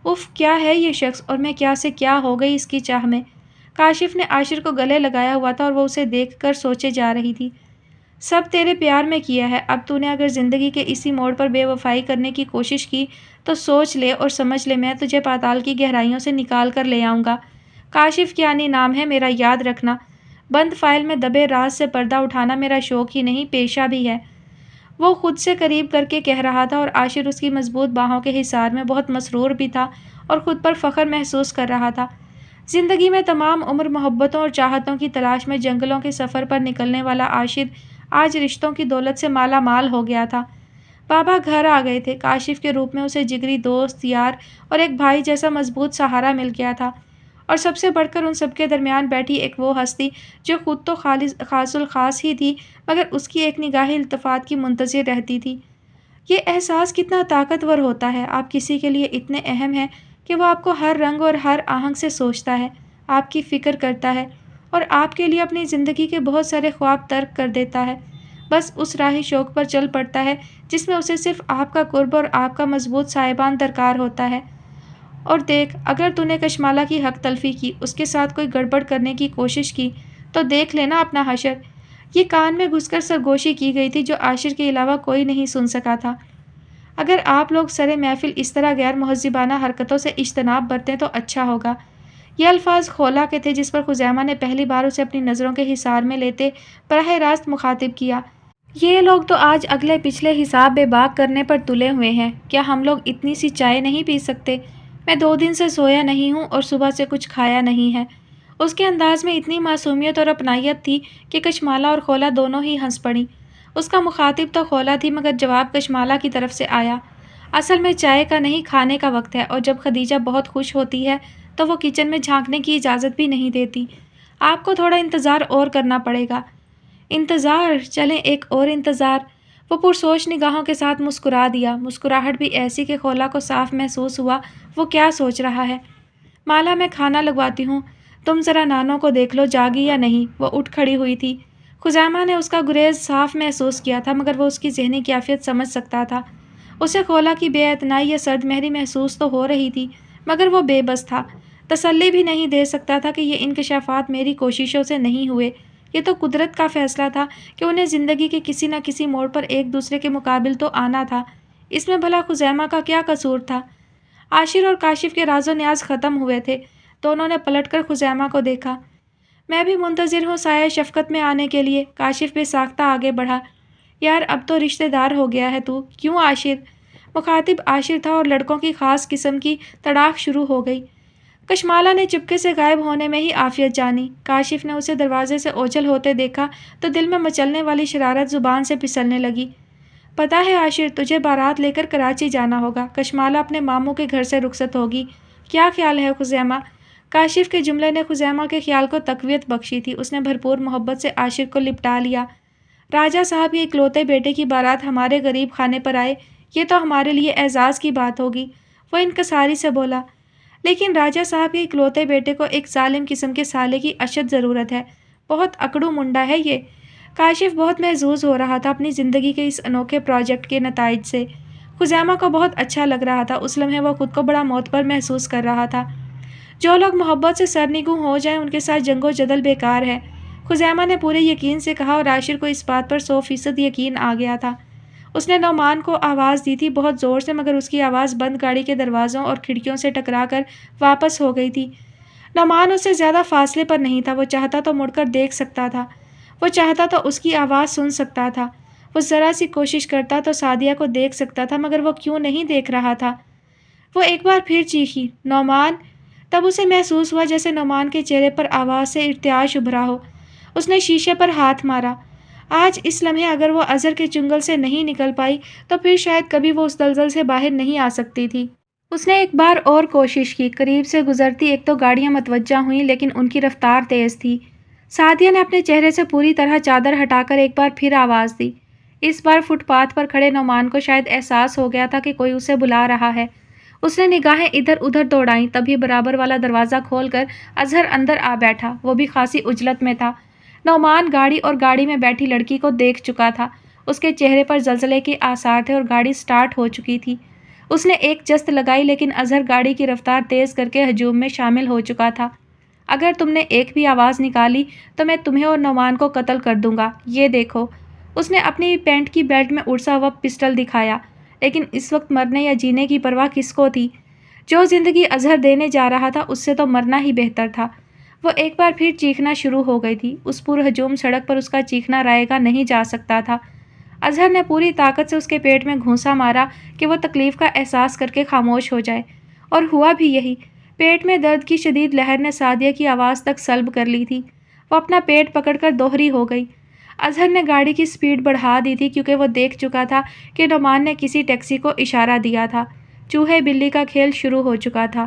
اف، کیا ہے یہ شخص اور میں کیا سے کیا ہو گئی اس کی چاہ میں۔ کاشف نے عاشر کو گلے لگایا ہوا تھا اور وہ اسے دیکھ کر سوچے جا رہی تھی۔ سب تیرے پیار میں کیا ہے، اب تو نے اگر زندگی کے اسی موڑ پر بے وفائی کرنے کی کوشش کی تو سوچ لے اور سمجھ لے میں تجھے پاتال کی گہرائیوں سے نکال کر لے آؤں گا۔ کاشف کیانی نام ہے میرا، یاد رکھنا۔ بند فائل میں دبے راز سے پردہ اٹھانا میرا شوق ہی نہیں پیشہ بھی ہے۔ وہ خود سے قریب کر کے کہہ رہا تھا اور عاشر اس کی مضبوط باہوں کے حصار میں بہت مسرور بھی تھا اور خود پر فخر محسوس کر رہا تھا۔ زندگی میں تمام عمر محبتوں اور چاہتوں کی تلاش میں جنگلوں کے سفر پر نکلنے والا عاشر آج رشتوں کی دولت سے مالا مال ہو گیا تھا۔ بابا گھر آ گئے تھے۔ کاشف کے روپ میں اسے جگری دوست، یار اور ایک بھائی جیسا مضبوط سہارا مل گیا تھا، اور سب سے بڑھ کر ان سب کے درمیان بیٹھی ایک وہ ہستی جو خود تو خاص الخاص ہی تھی مگر اس کی ایک نگاہ التفات کی منتظر رہتی تھی۔ یہ احساس کتنا طاقتور ہوتا ہے، آپ کسی کے لیے اتنے اہم ہیں کہ وہ آپ کو ہر رنگ اور ہر آہنگ سے سوچتا ہے، آپ کی فکر کرتا ہے اور آپ کے لیے اپنی زندگی کے بہت سارے خواب ترک کر دیتا ہے، بس اس راہ شوق پر چل پڑتا ہے جس میں اسے صرف آپ کا قرب اور آپ کا مضبوط سائبان درکار ہوتا ہے۔ اور دیکھ، اگر تو نے کشمالہ کی حق تلفی کی، اس کے ساتھ کوئی گڑبڑ کرنے کی کوشش کی تو دیکھ لینا اپنا حشر۔ یہ کان میں گھس کر سرگوشی کی گئی تھی جو عاشر کے علاوہ کوئی نہیں سن سکا تھا۔ اگر آپ لوگ سر محفل اس طرح غیر مہذبانہ حرکتوں سے اجتناب برتیں تو اچھا ہوگا۔ یہ الفاظ خولا کے تھے جس پر خزیمہ نے پہلی بار اسے اپنی نظروں کے حصار میں لیتے براہ راست مخاطب کیا۔ یہ لوگ تو آج اگلے پچھلے حساب بے باک کرنے پر تلے ہوئے ہیں، کیا ہم لوگ اتنی سی چائے نہیں پی سکتے؟ میں 2 دن سے سویا نہیں ہوں اور صبح سے کچھ کھایا نہیں ہے۔ اس کے انداز میں اتنی معصومیت اور اپنائیت تھی کہ کشمالہ اور خولا دونوں ہی ہنس پڑیں۔ اس کا مخاطب تو خولا تھی مگر جواب کشمالہ کی طرف سے آیا۔ اصل میں چائے کا نہیں، کھانے کا وقت ہے، اور جب خدیجہ بہت خوش ہوتی ہے تو وہ کچن میں جھانکنے کی اجازت بھی نہیں دیتی۔ آپ کو تھوڑا انتظار اور کرنا پڑے گا۔ انتظار؟ چلیں ایک اور انتظار۔ وہ پرسوچ نگاہوں کے ساتھ مسکرا دیا، مسکراہٹ بھی ایسی کہ خولا کو صاف محسوس ہوا وہ کیا سوچ رہا ہے۔ مالا، میں کھانا لگواتی ہوں، تم ذرا نانو کو دیکھ لو جاگی یا نہیں۔ وہ اٹھ کھڑی ہوئی تھی۔ خزیمہ نے اس کا گریز صاف محسوس کیا تھا مگر وہ اس کی ذہنی کیفیت سمجھ سکتا تھا۔ اسے خولا کی بے اعتنائی یا سرد مہری محسوس تو ہو رہی تھی مگر وہ بے بس تھا، تسلی بھی نہیں دے سکتا تھا کہ یہ انکشافات میری کوششوں سے نہیں ہوئے، یہ تو قدرت کا فیصلہ تھا کہ انہیں زندگی کے کسی نہ کسی موڑ پر ایک دوسرے کے مقابل تو آنا تھا۔ اس میں بھلا خزیمہ کا کیا قصور تھا؟ عاشر اور کاشف کے راز و نیاز ختم ہوئے تھے۔ دونوں نے پلٹ کر خزیمہ کو دیکھا۔ میں بھی منتظر ہوں سایہ شفقت میں آنے کے لیے۔ کاشف بے ساختہ آگے بڑھا۔ یار، اب تو رشتہ دار ہو گیا ہے تو، کیوں عاشر؟ مخاطب عاشر تھا اور لڑکوں کی خاص قسم کی تڑاک شروع ہو گئی۔ کشمالہ نے چپکے سے غائب ہونے میں ہی عافیت جانی۔ کاشف نے اسے دروازے سے اوجھل ہوتے دیکھا تو دل میں مچلنے والی شرارت زبان سے پھسلنے لگی۔ پتہ ہے عاشر، تجھے بارات لے کر کراچی جانا ہوگا، کشمالہ اپنے ماموں کے گھر سے رخصت ہوگی۔ کیا خیال ہے خزیمہ؟ کاشف کے جملے نے خزیمہ کے خیال کو تقویت بخشی تھی۔ اس نے بھرپور محبت سے عاشر کو لپٹا لیا۔ راجہ صاحب کے اکلوتے بیٹے کی بارات ہمارے غریب خانے پر آئے، یہ تو ہمارے لیے اعزاز کی بات ہوگی، وہ انکساری سے بولا۔ لیکن راجہ صاحب کے اکلوتے بیٹے کو ایک ظالم قسم کے سالے کی اشد ضرورت ہے، بہت اکڑو منڈا ہے یہ۔ کاشف بہت محظوظ ہو رہا تھا اپنی زندگی کے اس انوکھے پروجیکٹ کے نتائج سے۔ خزیمہ کو بہت اچھا لگ رہا تھا، اس لمحے وہ خود کو بڑا معتبر محسوس کر رہا تھا۔ جو لوگ محبت سے سرنگوں ہو جائیں ان کے ساتھ جنگ و جدل بیکار ہے، خزیمہ نے پورے یقین سے کہا، اور عاشر کو اس بات پر 100% یقین آ گیا تھا۔ اس نے نعمان کو آواز دی تھی بہت زور سے مگر اس کی آواز بند گاڑی کے دروازوں اور کھڑکیوں سے ٹکرا کر واپس ہو گئی تھی۔ نعمان اس سے زیادہ فاصلے پر نہیں تھا، وہ چاہتا تو مڑ کر دیکھ سکتا تھا، وہ چاہتا تو اس کی آواز سن سکتا تھا، وہ ذرا سی کوشش کرتا تو سعدیہ کو دیکھ سکتا تھا مگر وہ کیوں نہیں دیکھ رہا تھا؟ وہ ایک بار پھر چیخی، نعمان! تب اسے محسوس ہوا جیسے نعمان کے چہرے پر آواز سے ارتعاش ابھرا ہو۔ اس نے شیشے پر ہاتھ مارا۔ آج اس لمحے اگر وہ اظہر کے چنگل سے نہیں نکل پائی تو پھر شاید کبھی وہ اس دلدل سے باہر نہیں آ سکتی تھی۔ اس نے ایک بار اور کوشش کی، قریب سے گزرتی ایک تو گاڑیاں متوجہ ہوئیں لیکن ان کی رفتار تیز تھی۔ سعدیہ نے اپنے چہرے سے پوری طرح چادر ہٹا کر ایک بار پھر آواز دی۔ اس بار فٹ پاتھ پر کھڑے نعمان کو شاید احساس ہو گیا تھا کہ کوئی اسے بلا رہا ہے۔ اس نے نگاہیں ادھر ادھر دوڑائیں، تبھی برابر والا دروازہ کھول کر اظہر اندر آ بیٹھا۔ وہ بھی خاصی عجلت میں تھا۔ نعمان گاڑی اور گاڑی میں بیٹھی لڑکی کو دیکھ چکا تھا۔ اس کے چہرے پر زلزلے کے آثار تھے اور گاڑی سٹارٹ ہو چکی تھی۔ اس نے ایک جست لگائی لیکن اظہر گاڑی کی رفتار تیز کر کے ہجوم میں شامل ہو چکا تھا۔ اگر تم نے ایک بھی آواز نکالی تو میں تمہیں اور نعمان کو قتل کر دوں گا، یہ دیکھو۔ اس نے اپنی پینٹ کی بیلٹ میں اڑسا ہوا پسٹل دکھایا۔ لیکن اس وقت مرنے یا جینے کی پرواہ کس کو تھی؟ جو زندگی اظہر دینے جا رہا تھا اس سے تو مرنا ہی بہتر تھا۔ وہ ایک بار پھر چیخنا شروع ہو گئی تھی۔ اس پرہجوم سڑک پر اس کا چیخنا رائے گا نہیں جا سکتا تھا۔ اظہر نے پوری طاقت سے اس کے پیٹ میں گھونسا مارا کہ وہ تکلیف کا احساس کر کے خاموش ہو جائے، اور ہوا بھی یہی۔ پیٹ میں درد کی شدید لہر نے سعدیہ کی آواز تک سلب کر لی تھی۔ وہ اپنا پیٹ پکڑ کر دوہری ہو گئی۔ اظہر نے گاڑی کی سپیڈ بڑھا دی تھی کیونکہ وہ دیکھ چکا تھا کہ نعمان نے کسی ٹیکسی کو اشارہ دیا تھا۔ چوہے بلی کا کھیل شروع ہو چکا تھا۔